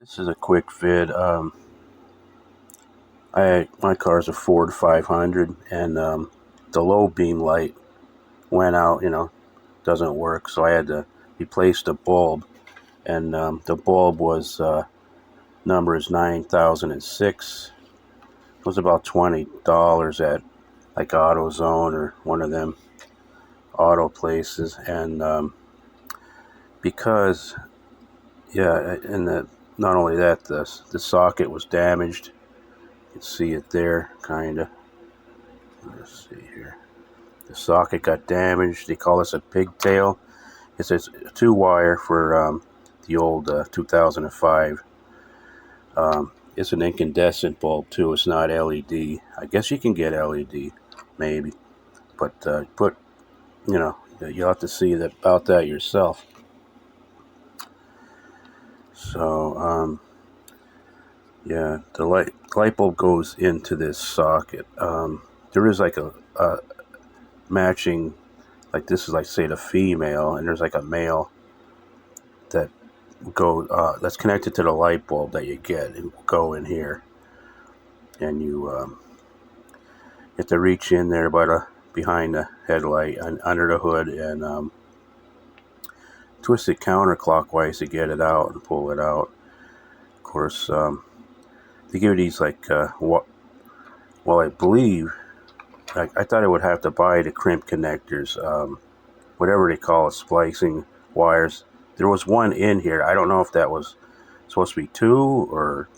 This is a quick vid. My car's a Ford 500, and the low beam light went out. Doesn't work, so I had to replace the bulb. And the bulb was number is 9006. It was about $20 at like AutoZone or one of them auto places. And because not only that, the socket was damaged. You can see it there, kind of. Let's see here. The socket got damaged. They call this a pigtail. It's a 2-wire for the old 2005. It's an incandescent bulb too. It's not LED. I guess you can get LED, maybe, but you'll have to see about that yourself. So the light bulb goes into this socket. There is like a matching, like this is like say the female, and there's like a male that that's connected to the light bulb that you get and go in here, and you have to reach in there behind the headlight and under the hood and twist it counterclockwise to get it out and pull it out. Of course, they give these like I believe I thought I would have to buy the crimp connectors, whatever they call it, splicing wires. There was one in here. I don't know if that was supposed to be 2 or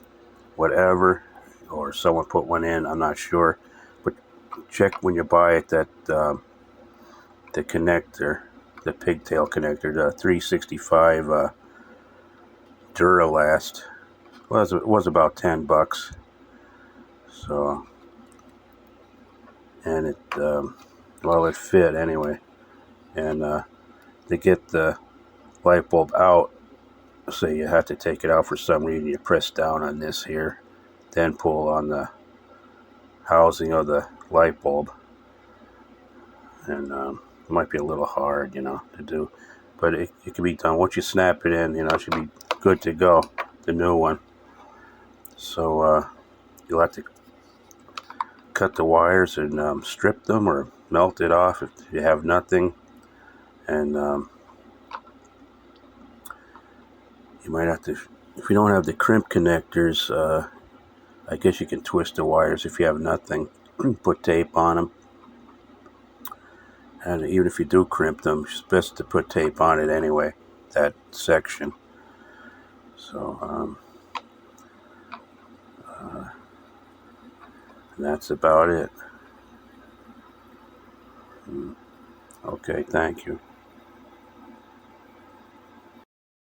whatever, or someone put one in. I'm not sure. But check when you buy it that the connector, the pigtail connector, the 365 Duralast, was about $10. So, and it fit anyway. And to get the light bulb out, so you have to take it out for some reason. You press down on this here, then pull on the housing of the light bulb, and it might be a little hard, to do, but it can be done. Once you snap it in, it should be good to go, the new one. So you'll have to cut the wires and strip them or melt it off if you have nothing, and you might have to, if you don't have the crimp connectors, I guess you can twist the wires if you have nothing. Put tape on them. And even if you do crimp them, it's best to put tape on it anyway, that section. So, and that's about it. Okay, thank you.